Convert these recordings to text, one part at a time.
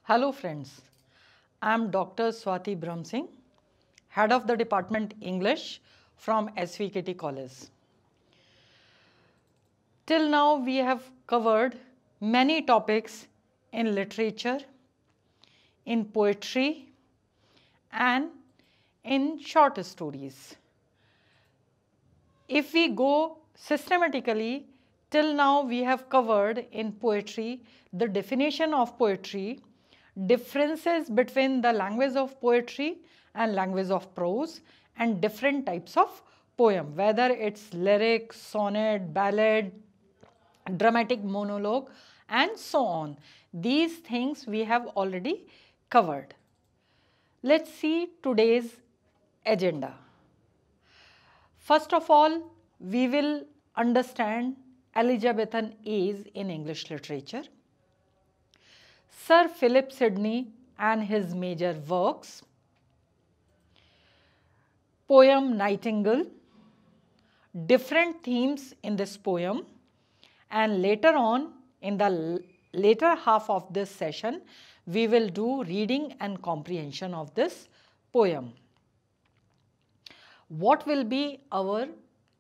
Hello friends, I am Dr. Swati Singh, Head of the Department English from S.V.K.T College. Till now we have covered many topics in literature, in poetry and in short stories. If we go systematically, till now we have covered in poetry the definition of poetry, differences between the language of poetry and language of prose, and different types of poem, whether it's lyric, sonnet, ballad, dramatic monologue and so on. These things we have already covered. Let's see today's agenda. First of all, we will understand Elizabethan age in English literature, Sir Philip Sidney and his major works, poem Nightingle, different themes in this poem, and later on in the later half of this session, we will do reading and comprehension of this poem. What will be our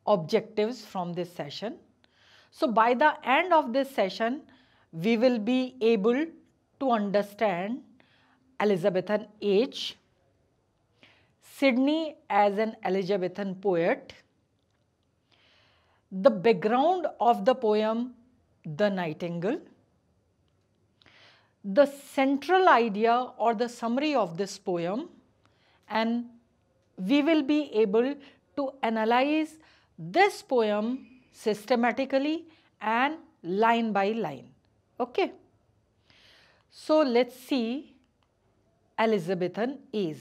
objectives from this session? So by the end of this session, we will be able to understand Elizabethan age, Sidney as an Elizabethan poet, the background of the poem The Nightingale, the central idea or the summary of this poem, and we will be able to analyze this poem systematically and line by line. Okay. So let's see Elizabethan age.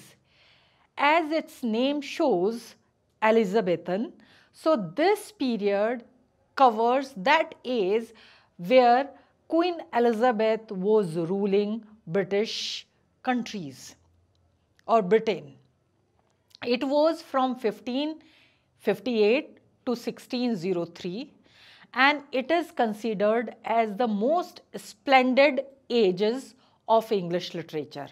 As its name shows, Elizabethan, so this period covers that age where Queen Elizabeth was ruling British countries or Britain. It was from 1558 to 1603 and it is considered as the most splendid ages of English literature.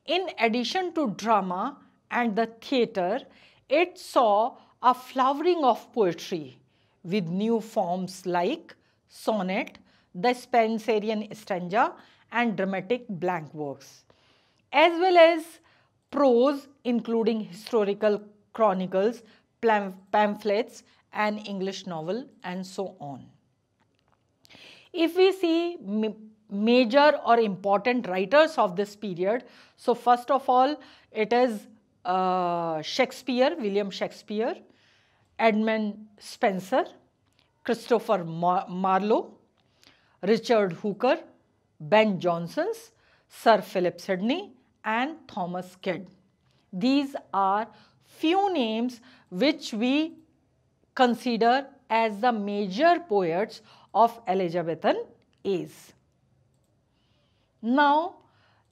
In addition to drama and the theatre, it saw a flowering of poetry with new forms like sonnet, the Spenserian stanza and dramatic blank verse, as well as prose including historical chronicles, pamphlets and English novel and so on. If we see major or important writers of this period, so first of all it is Shakespeare, William Shakespeare, Edmund Spenser, Christopher Marlowe, Richard Hooker, Ben Jonson, Sir Philip Sidney and Thomas Kidd. These are few names which we consider as the major poets of Elizabethan age. Now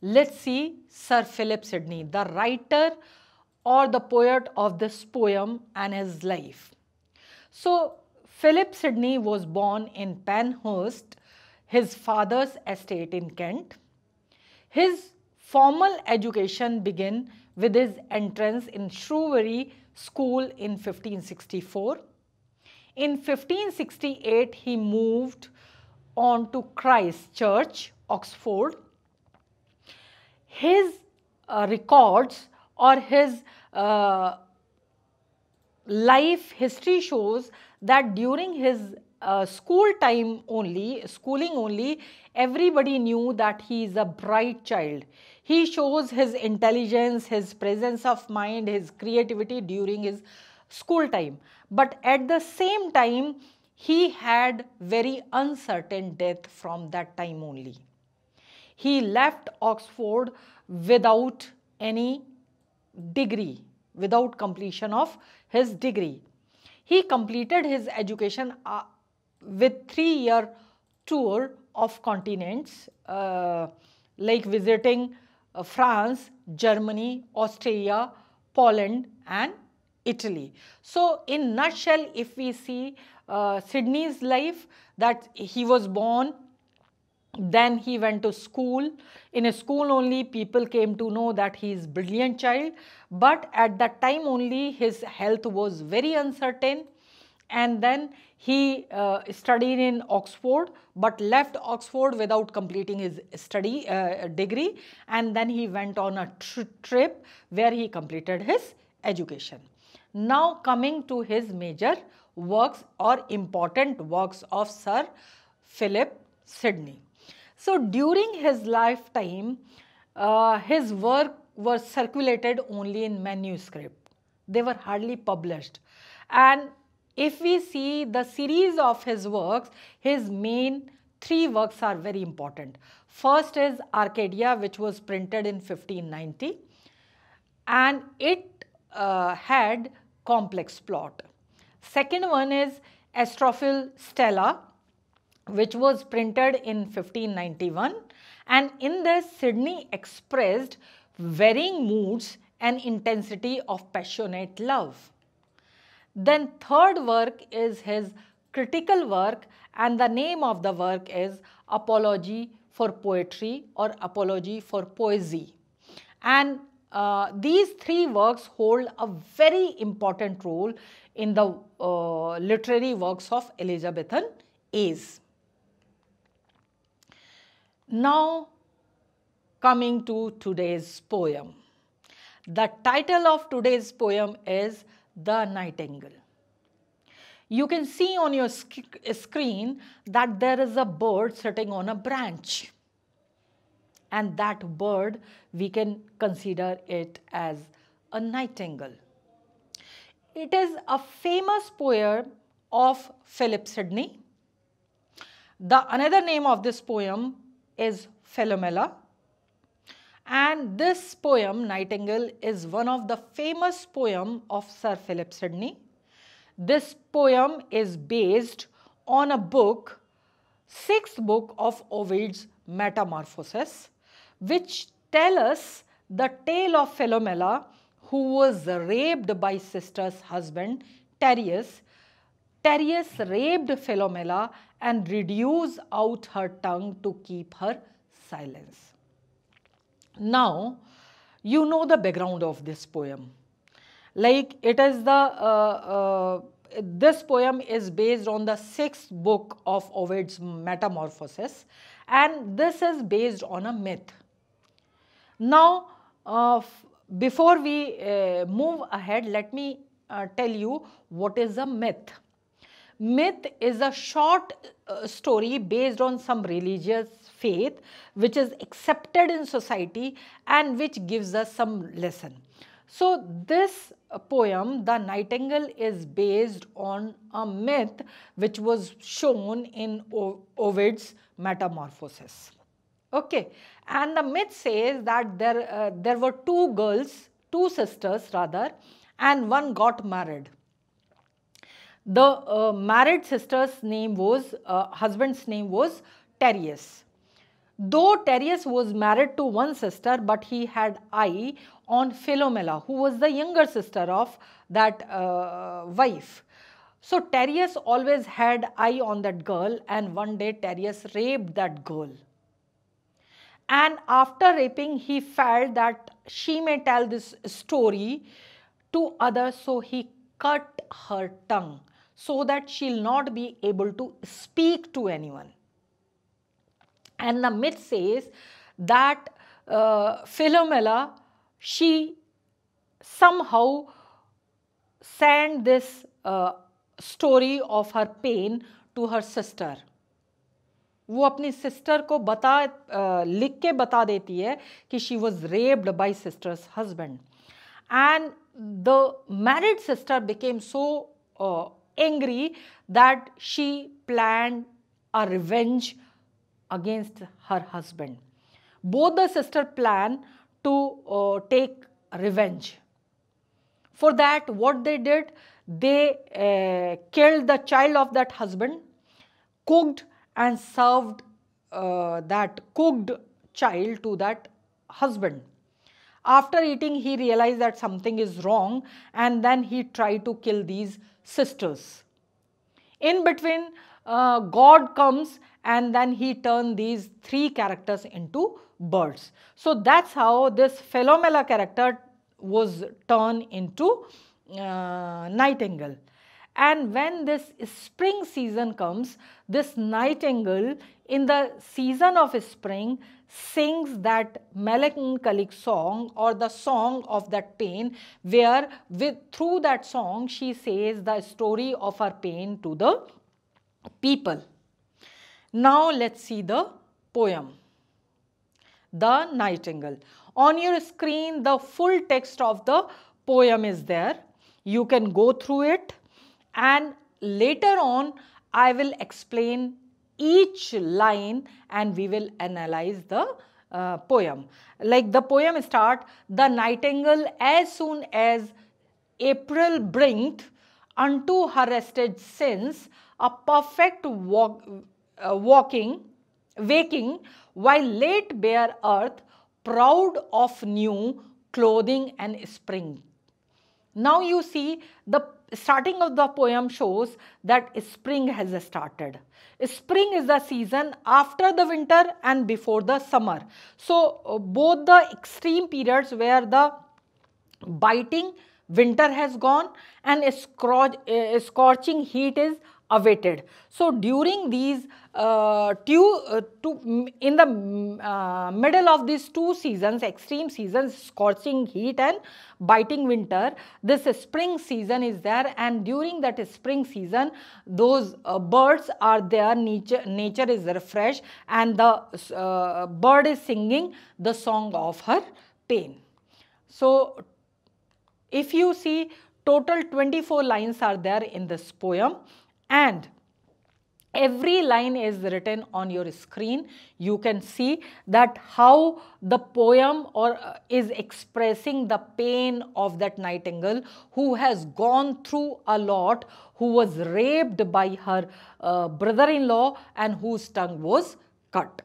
let's see Sir Philip Sidney, the writer or the poet of this poem and his life. So Philip Sidney was born in Penhurst, his father's estate in Kent. His formal education began with his entrance in Shrewsbury School in 1564. In 1568, he moved on to Christ Church, Oxford. His records or his life history shows that during his schooling only, everybody knew that he is a bright child. He shows his intelligence, his presence of mind, his creativity during his school time. But at the same time, he had very uncertain death from that time only. He left Oxford without any degree, without completion of his degree. He completed his education with 3-year tour of continents like visiting France, Germany, Austria, Poland and Italy. So in nutshell, if we see Sidney's life, that he was born Then he went to school. In a school only, people came to know that he is a brilliant child. But at that time only, his health was very uncertain. And then he studied in Oxford, but left Oxford without completing his study degree. And then he went on a trip where he completed his education. Now coming to his major works or important works of Sir Philip Sidney. So during his lifetime, his work was circulated only in manuscript. They were hardly published. And if we see the series of his works, his main three works are very important. First is Arcadia, which was printed in 1590, and it had complex plot. Second one is Astrophil Stella, which was printed in 1591, and in this Sidney expressed varying moods and intensity of passionate love. Then third work is his critical work, and the name of the work is Apology for Poetry or Apology for Poesy. And these three works hold a very important role in the literary works of Elizabethan age. Now coming to today's poem. The title of today's poem is The Nightingale. You can see on your screen that there is a bird sitting on a branch. And that bird, we can consider it as a nightingale. It is a famous poem of Philip Sidney. The another name of this poem is Philomela. And this poem, Nightingale, is one of the famous poems of Sir Philip Sidney. This poem is based on a book, sixth book of Ovid's Metamorphoses, which tell us the tale of Philomela, who was raped by sister's husband, Tereus. Tereus raped Philomela and reduced out her tongue to keep her silence. Now, you know the background of this poem. Like it is this poem is based on the sixth book of Ovid's Metamorphoses, and this is based on a myth. Now, before we move ahead, let me tell you what is a myth. Myth is a short story based on some religious faith which is accepted in society and which gives us some lesson. So this poem, The Nightingale, is based on a myth which was shown in Ovid's Metamorphoses. Okay, and the myth says that there were two sisters rather, and one got married. The married sister's name was, husband's name was Tereus. Though Tereus was married to one sister, but he had eye on Philomela, who was the younger sister of that wife. So Tereus always had eye on that girl, and one day Tereus raped that girl. And after raping, he felt that she may tell this story to others, so he cut her tongue so that she'll not be able to speak to anyone. And the myth says that Philomela, she somehow sent this story of her pain to her sister. वो अपनी sister को लिख के बता देती है कि she was raped by sister's husband. And the married sister became so angry that she planned a revenge against her husband. Both the sisters planned to take revenge. For that, what they did, they killed the child of that husband, cooked and served that cooked child to that husband. After eating, he realized that something is wrong, and then he tried to kill these sisters. In between, God comes and then he turned these three characters into birds. So that's how this Philomela character was turned into Nightingale. And when this spring season comes, this nightingale in the season of spring sings that melancholic song, or the song of that pain, where through that song she says the story of her pain to the people. Now let's see the poem, The Nightingale. On your screen, the full text of the poem is there. You can go through it, and later on I will explain each line and we will analyze the poem. Like the poem start, the nightingale as soon as April bringed unto her rested sense a perfect waking, while late bare earth proud of new clothing and spring. Now you see the starting of the poem shows that spring has started. Spring is the season after the winter and before the summer. So both the extreme periods where the biting winter has gone and scorching heat is awaited. So during these in the middle of these two seasons, extreme seasons, scorching heat and biting winter, this spring season is there, and during that spring season those birds are there, nature is refreshed, and the bird is singing the song of her pain. So if you see, total 24 lines are there in this poem, and every line is written on your screen. You can see that how the poem is expressing the pain of that nightingale who has gone through a lot, who was raped by her brother-in-law and whose tongue was cut.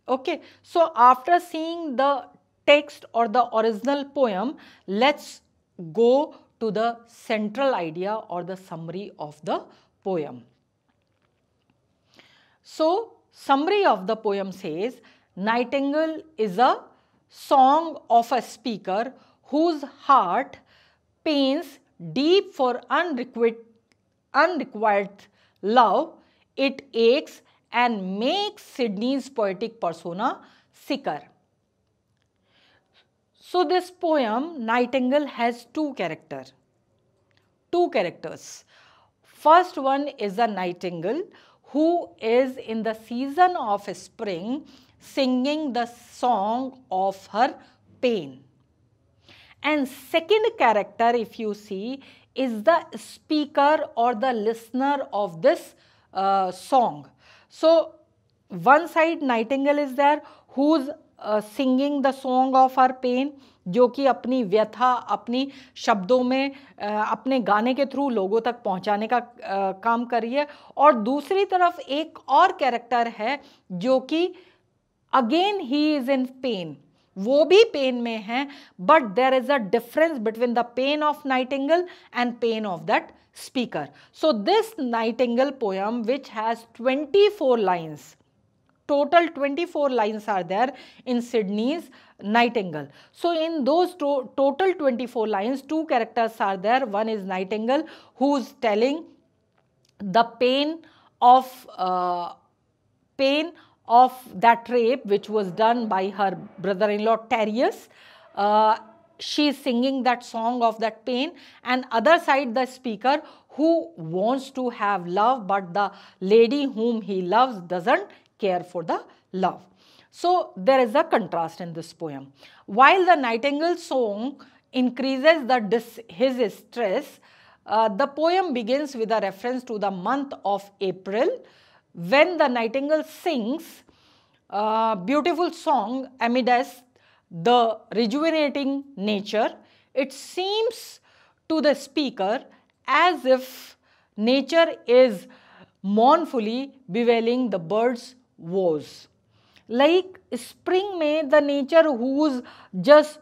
Okay, so after seeing the text or the original poem, let's go to the central idea or the summary of the poem. So, summary of the poem says, Nightingale is a song of a speaker whose heart pains deep for unrequited love. It aches and makes Sidney's poetic persona sicker. So this poem, Nightingale, has two characters. First one is a nightingale who is in the season of spring singing the song of her pain. And second character, if you see, is the speaker or the listener of this song. So one side nightingale is there who's singing the song of her pain, जो कि अपनी व्यथा अपनी शब्दों में अपने गाने के थ्रू लोगों तक पहुंचाने का काम कर रही है, और दूसरी तरफ एक और कैरेक्टर है जो कि again he is in pain, वो भी पेन में है, but there is a difference between the pain of nightingale and pain of that speaker. So this Nightingale poem, which has 24 lines, total 24 lines are there in Sidney's Nightingale. So in those total 24 lines, two characters are there. One is Nightingale, who's telling the pain of that rape which was done by her brother-in-law Terrius. She is singing that song of that pain, and other side the speaker who wants to have love, but the lady whom he loves doesn't care for the love. So there is a contrast in this poem. While the Nightingale song increases his stress, the poem begins with a reference to the month of April, when the nightingale sings a beautiful song amidst the rejuvenating nature. It seems to the speaker as if nature is mournfully bewailing the bird's woes. Like spring में the nature who's just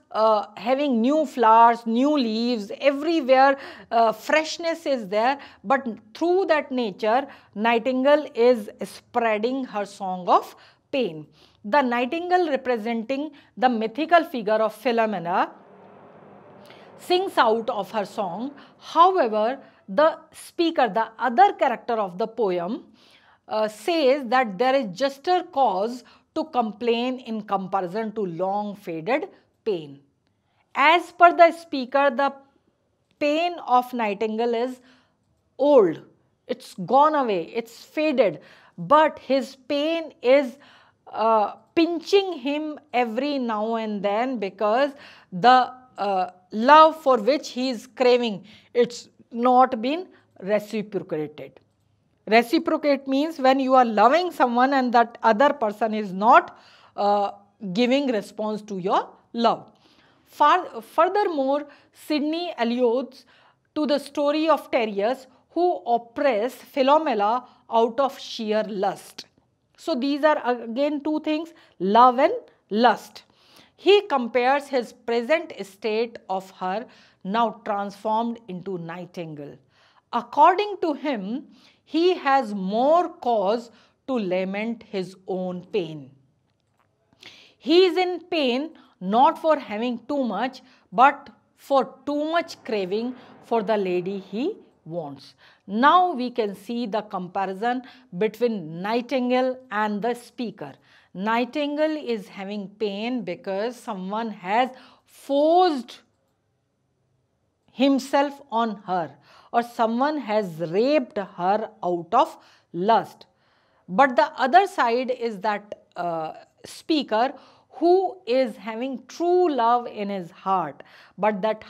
having new flowers, new leaves, everywhere freshness is there, but through that nature, nightingale is spreading her song of pain. The nightingale, representing the mythical figure of Philomena, sings out of her song. However, the speaker, the other character of the poem, says that there is just a cause to complain in comparison to long faded pain. As per the speaker, the pain of nightingale is old, it's gone away, it's faded, but his pain is pinching him every now and then, because the love for which he is craving, it's not been reciprocated. Reciprocate means when you are loving someone and that other person is not giving response to your love. Furthermore, Sidney alludes to the story of terriers who oppress Philomela out of sheer lust. So these are again two things, love and lust. He compares his present state of her, now transformed into nightingale. According to him, he has more cause to lament his own pain. He is in pain not for having too much, but for too much craving for the lady he wants. Now we can see the comparison between nightingale and the speaker. Nightingale is having pain because someone has forced himself on her, or someone has raped her out of lust. But the other side is that speaker who is having true love in his heart, but that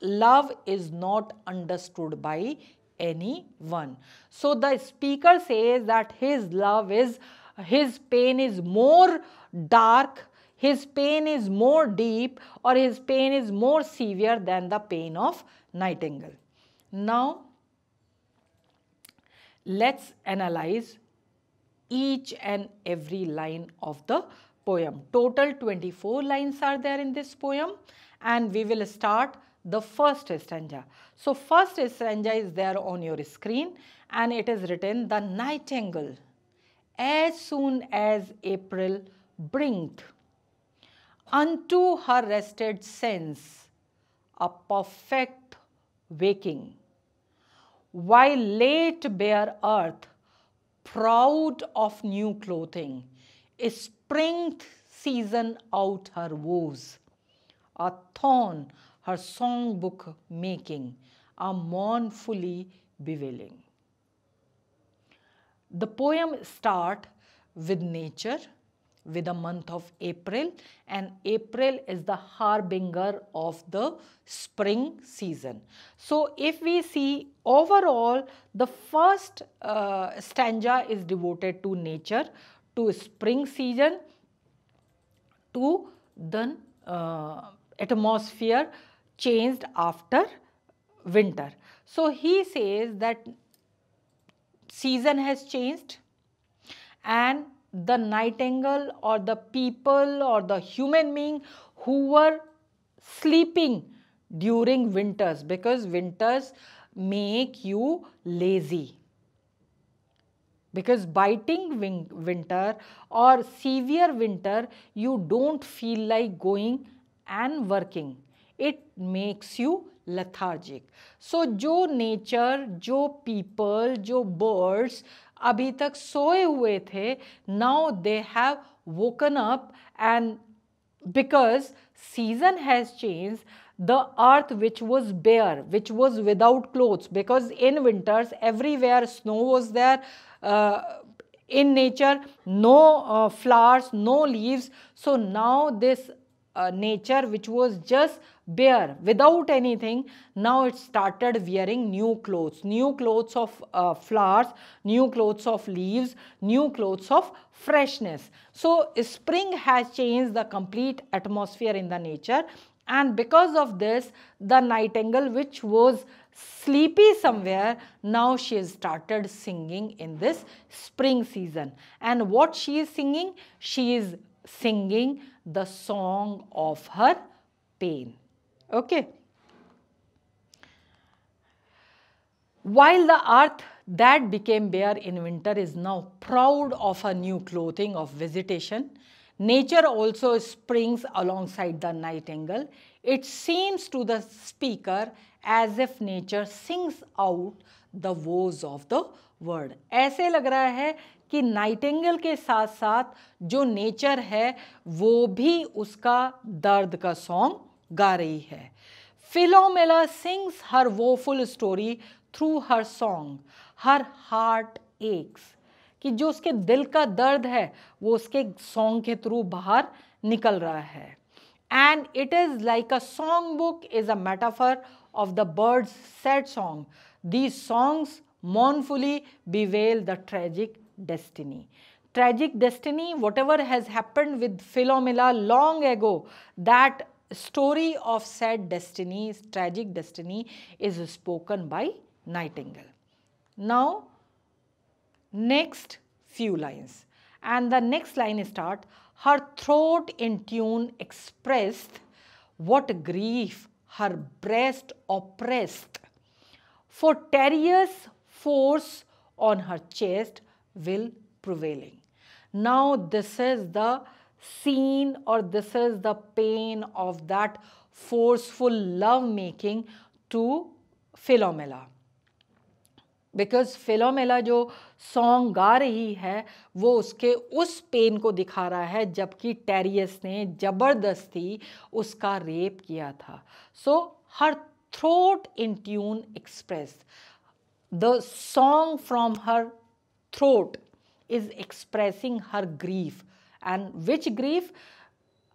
love is not understood by anyone. So the speaker says that his love is, his pain is more dark, his pain is more deep, or his pain is more severe than the pain of nightingale. Now, let's analyze each and every line of the poem. Total 24 lines are there in this poem, and we will start the first stanza. So first stanza is there on your screen, and it is written, the nightingale, as soon as April bringeth unto her rested sense a perfect waking, while late bare earth, proud of new clothing, springeth season out her woes, a thorn her songbook making, a mournfully bewailing. The poem starts with nature, with the month of April, and April is the harbinger of the spring season. So if we see overall, the first stanza is devoted to nature, to spring season, to the atmosphere changed after winter. So he says that season has changed, and the nightingale, or the people, or the human being who were sleeping during winters, because winters make you lazy, because biting winter or severe winter, you don't feel like going and working, it makes you lethargic. So जो nature, जो people, जो birds अभी तक सोए हुए थे, now they have woken up, and because season has changed, the earth which was bare, which was without clothes, because in winters everywhere snow was there, in nature no flowers, no leaves. So now this nature which was just bare without anything, now it started wearing new clothes of flowers, new clothes of leaves, new clothes of freshness. So spring has changed the complete atmosphere in the nature, and because of this, the nightingale which was sleepy somewhere, now she has started singing in this spring season. And what she is singing? She is singing the song of her pain. Okay. While the earth that became bare in winter is now proud of her new clothing of vegetation, nature also springs alongside the nightingale. It seems to the speaker as if nature sings out the woes of the world. ऐसे लग रहा है कि Nightingale के साथ साथ जो nature है वो भी उसका दर्द का सॉन्ग गा रही है. Philomela sings her woeful story through her song. Her heart aches. कि जो उसके दिल का दर्द है वो उसके सॉन्ग के थ्रू बाहर निकल रहा है. And it is like a songbook is a metaphor of the bird's sad song. These songs mournfully bewail the tragic destiny. Tragic destiny, whatever has happened with Philomela long ago, that story of sad destiny, tragic destiny is spoken by Nightingale. Now, next few lines. And the next line start, her throat in tune expressed what grief her breast oppressed. For terious force on her chest will prevailing. Now this is the scene, or this is the pain of that forceful love making to Philomela. Because Philomela जो song गा रही है वो उसके उस pen को दिखा रहा है जबकि टेरियस ने जबरदस्ती उसका रेप किया था. So her throat in tune express, the song from her throat is expressing her grief. And which grief?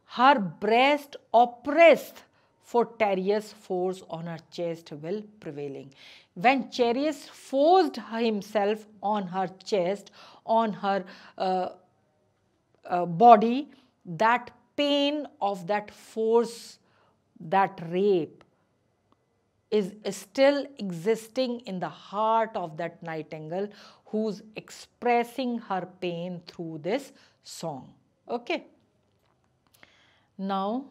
Her breast oppressed, for Tereus force on her chest will prevailing. When Tereus forced himself on her chest, on her body, that pain of that force, that rape, is still existing in the heart of that nightingale who's expressing her pain through this song. Okay. Now,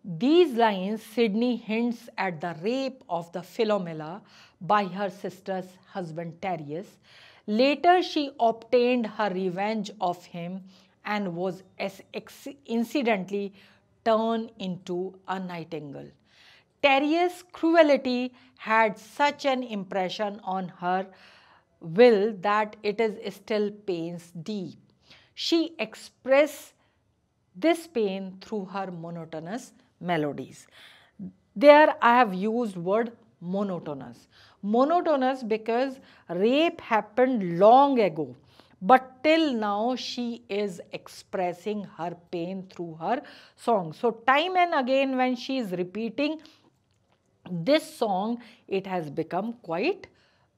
these lines, Sidney hints at the rape of the Philomela by her sister's husband Tereus. Later, she obtained her revenge of him and was incidentally turned into a nightingale. Tereus' cruelty had such an impression on her will that it is still pains deep. She expressed this pain through her monotonous melodies. There I have used word monotonous. Monotonous because rape happened long ago, but till now she is expressing her pain through her song. So time and again when she is repeating this song, it has become quite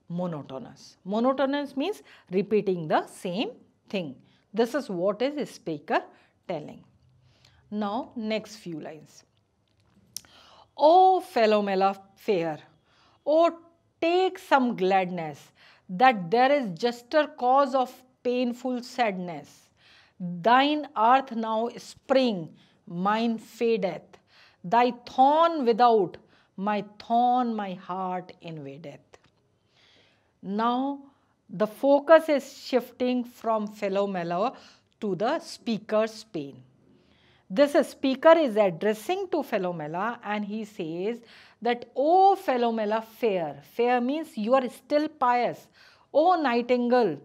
monotonous. Monotonous means repeating the same thing. This is what is speaker telling. Now, next few lines. O Philomela fair, O take some gladness, that there is juster cause of painful sadness. Thine earth now spring, mine fadeth. Thy thorn without, my thorn my heart invadeth. Now, the focus is shifting from Philomela to the speaker's pain. This speaker is addressing to Philomela and he says that, O Philomela fair, fair means you are still pious. O nightingale,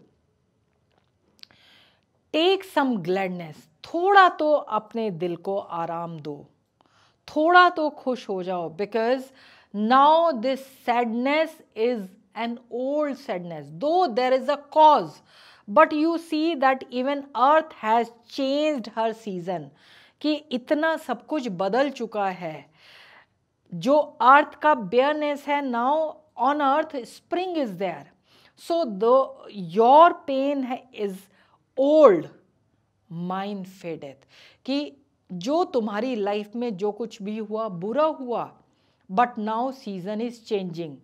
take some gladness, थोड़ा तो अपने दिल को आराम दो, थोड़ा तो खुश हो जाओ, because now this sadness is an old sadness, though there is a cause, but you see that even earth has changed her season, कि इतना सब कुछ बदल चुका है. जो अर्थ का बेयरनेस है, now on earth spring is there. So your pain is old, mine fadeth. कि जो तुम्हारी लाइफ में जो कुछ भी हुआ बुरा हुआ, but now season is changing.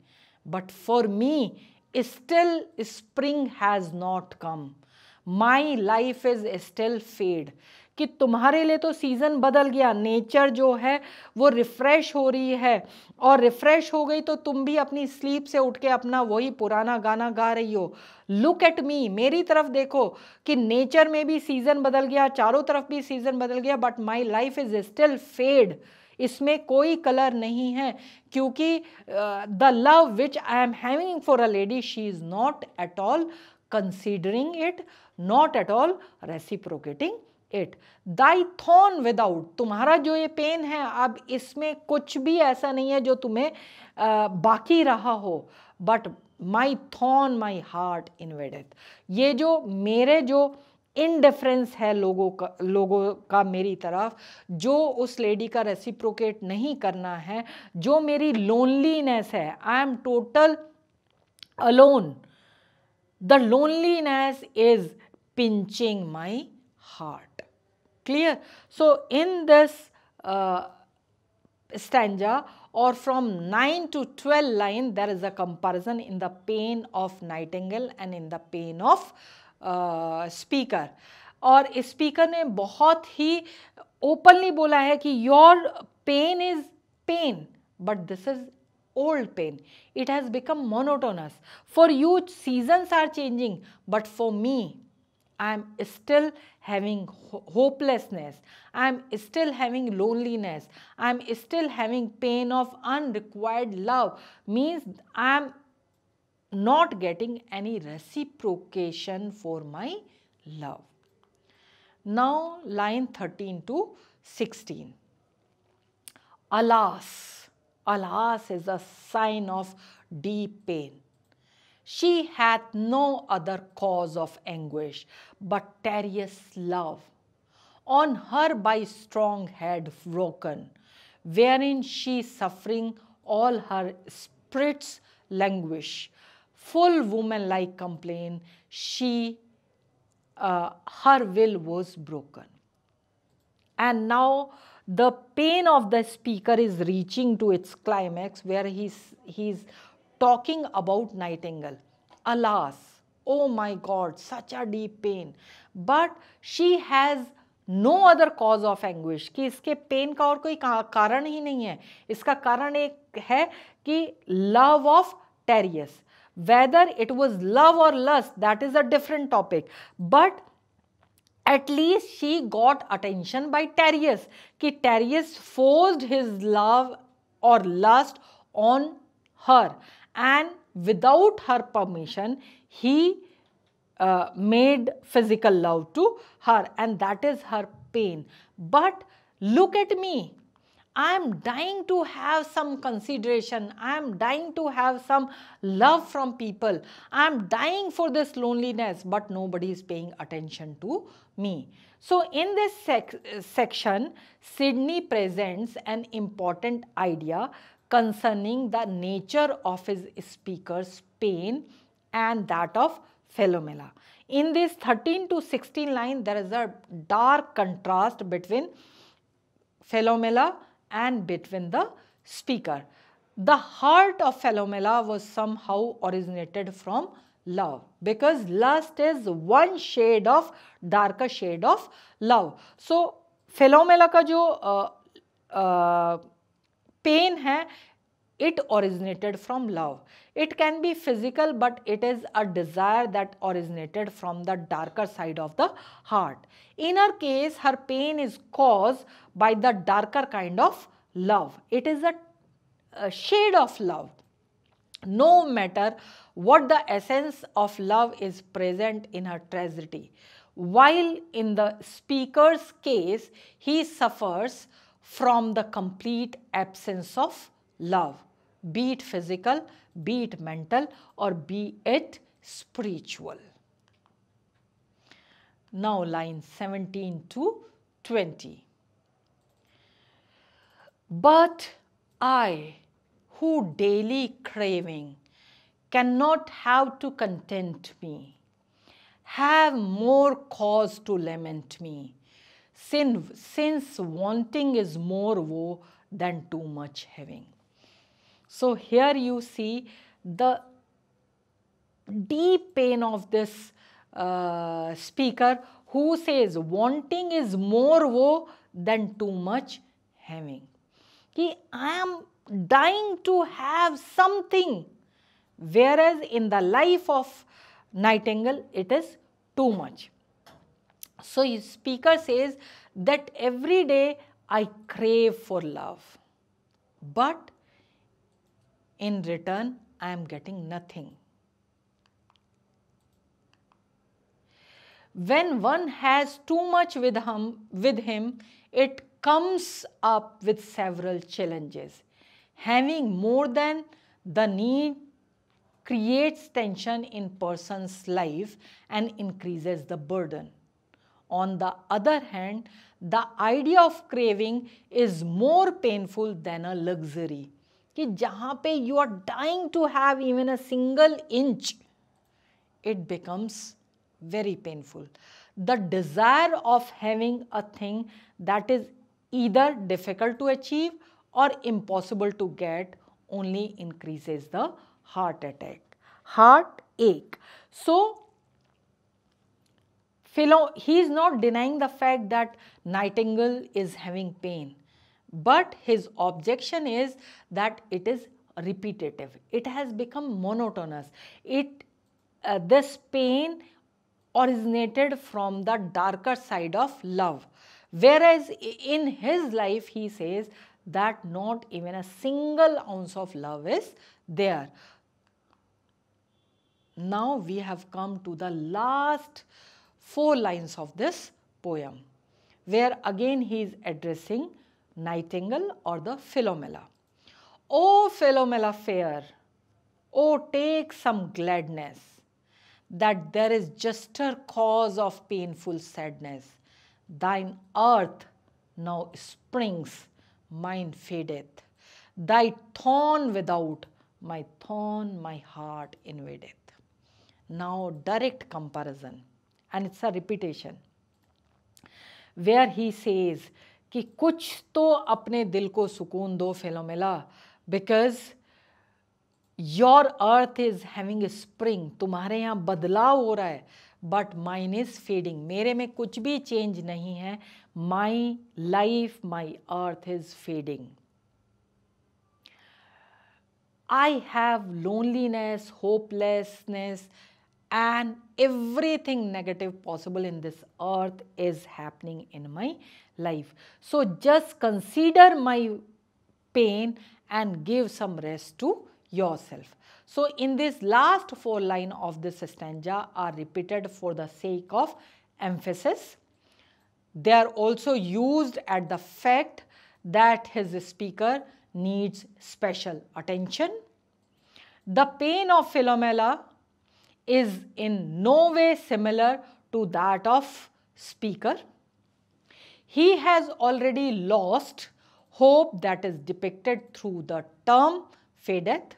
But for me, still spring has not come. My life is still fade, कि तुम्हारे लिए तो सीज़न बदल गया, नेचर जो है वो रिफ़्रेश हो रही है, और रिफ़्रेश हो गई तो तुम भी अपनी स्लीप से उठ के अपना वही पुराना गाना गा रही हो। लुक एट मी, मेरी तरफ देखो कि नेचर में भी सीज़न बदल गया, चारों तरफ भी सीज़न बदल गया, but my life is still fade, इसमें कोई कलर नहीं है, क्योंकि the love which I am having for a lady, she is not at all considering it, not at all reciprocating it. Thy thorn without, तुम्हारा जो ये pen है अब इसमें कुछ भी ऐसा नहीं है जो तुम्हें बाकी रहा हो, but my thorn my heart invadeth, ये जो मेरे जो इनडिफरेंस है लोगों का मेरी तरफ, जो उस लेडी का रेसिप्रोकेट नहीं करना है, जो मेरी लोनलीनेस है, I am total alone, the loneliness is pinching my heart. Clear? So in this stanza, or from 9 to 12 line, there is a comparison in the pain of Nightingale and in the pain of speaker. और speaker ने बहुत ही openly बोला है कि your pain is pain, but this is old pain. It has become monotonous. For you, seasons are changing, but for me, I am still having hopelessness. I am still having loneliness. I am still having pain of unrequired love. Means I am not getting any reciprocation for my love. Now line 13 to 16. Alas, alas is a sign of deep pain. She hath no other cause of anguish but terious love, on her by strong head broken, wherein she suffering all her spirits languish. Full woman-like complain, she her will was broken. And now the pain of the speaker is reaching to its climax, where he's talking about Nightingale. Alas, oh my God, such a deep pain. But she has no other cause of anguish, कि इसके pen का और कोई कारण ही नहीं है। इसका कारण एक है कि love of Tereus. Whether it was love or lust, that is a different topic. But at least she got attention by Tereus, कि Tereus forced his love or lust on her, and without her permission he made physical love to her, and that is her pain. But look at me, I am dying to have some consideration, I am dying to have some love from people, I am dying for this loneliness, but nobody is paying attention to me. So in this section, Sidney presents an important idea concerning the nature of his speaker's pain and that of Philomela. In this 13 to 16 line, there is a dark contrast between Philomela and between the speaker. The heart of Philomela was somehow originated from love, because lust is one shade of darker shade of love. So Philomela का जो pain है, it originated from love. It can be physical, but it is a desire that originated from the darker side of the heart. In her case, her pain is caused by the darker kind of love. It is a shade of love. No matter what the essence of love is present in her tragedy. While in the speaker's case, he suffers from the complete absence of love, be it physical, be it mental, or be it spiritual. Now line 17 to 20. But I, who daily craving cannot have to content me, have more cause to lament me, since wanting is more woe than too much having. So here you see the deep pain of this speaker who says wanting is more woe than too much having. Ki I am dying to have something, whereas in the life of Nightingale it is too much. So speaker says that every day I crave for love, but in return I am getting nothing. When one has too much with him, it comes up with several challenges. Having more than the need creates tension in person's life and increases the burden. On the other hand, the idea of craving is more painful than a luxury. कि जहाँ पे you are dying to have even a single inch, it becomes very painful. The desire of having a thing that is either difficult to achieve or impossible to get only increases the heartache. So, he is not denying the fact that Nightingale is having pain, but his objection is that it is repetitive. It has become monotonous. This pain originated from the darker side of love, whereas in his life he says that not even a single ounce of love is there. Now we have come to the last 4 lines of this poem, where again he is addressing Nightingale or the Philomela. O Philomela fair, O take some gladness, that there is juster cause of painful sadness. Thine earth now springs, mine fadeth. Thy thorn without, my thorn my heart invadeth. Now direct comparison, and it's a repetition, where he says कि कुछ तो अपने दिल को सुकून दो फिलोमेला, because your earth is having a spring, तुम्हारे यहाँ बदलाव हो रहा है, but mine is fading, मेरे में कुछ भी change नहीं है, my life, my earth is fading. I have loneliness, hopelessness, and everything negative possible in this earth is happening in my life. So just consider my pain and give some rest to yourself. So in this last 4 lines of this stanza are repeated for the sake of emphasis. They are also used at the fact that his speaker needs special attention. The pain of Philomela is in no way similar to that of speaker. He has already lost hope that is depicted through the term fadeth.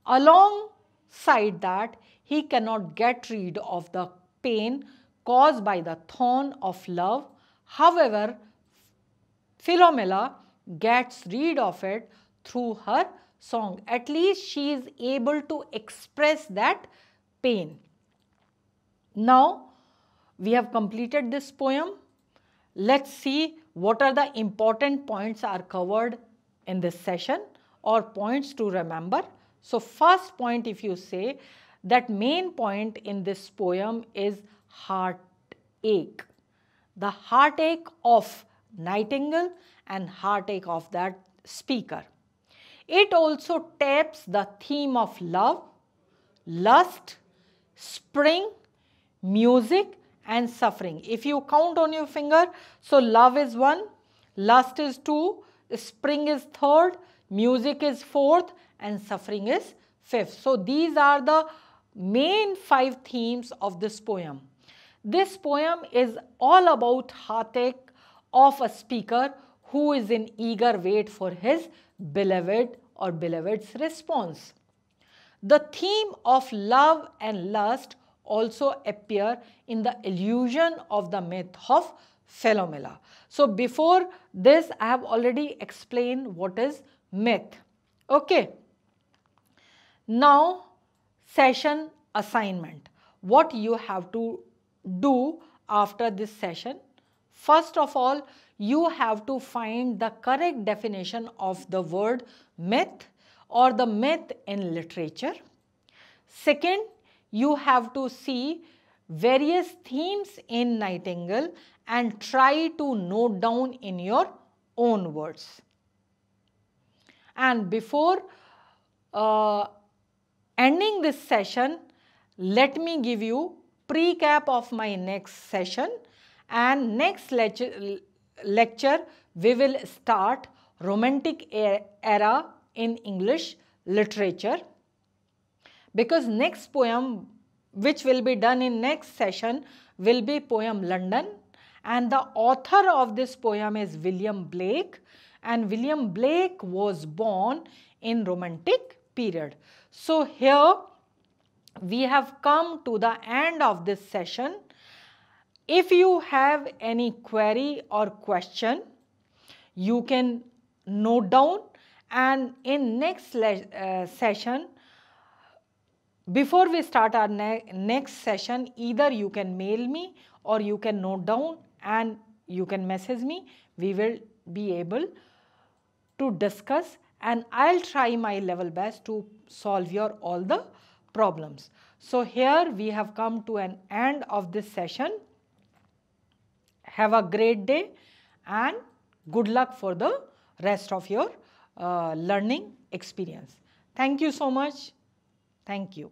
Alongside that, he cannot get rid of the pain caused by the thorn of love. However, Philomela gets rid of it through her song. At least she is able to express that pain. Now, we have completed this poem. Let's see what are the important points are covered in this session or points to remember. So, first point, if you say that main point in this poem is heartache. The heartache of Nightingale and heartache of that speaker. It also taps the theme of love, lust, spring, music and suffering. If you count on your finger, so love is 1, lust is 2, spring is 3rd, music is 4th and suffering is 5th. So these are the main 5 themes of this poem. This poem is all about heartache of a speaker who is in eager wait for his beloved or beloved's response. The theme of love and lust also appear in the illusion of the myth of Philomela. So before this, I have already explained what is myth. Okay. Now, session assignment. what you have to do after this session. First of all, you have to find the correct definition of the word myth or the myth in literature. Second, you have to see various themes in Nightingale and try to note down in your own words. And before ending this session, let me give you pre-cap of my next session, and next lecture we will start Romantic era in English literature, because next poem which will be done in next session will be poem London, and the author of this poem is William Blake, and William Blake was born in Romantic period. So here we have come to the end of this session. If you have any query or question, you can note down, and in next session, before we start our next session, either you can mail me or you can note down and you can message me. We will be able to discuss, and I'll try my level best to solve your all the problems. So here we have come to an end of this session. Have a great day and good luck for the rest of your learning experience. Thank you so much. Thank you.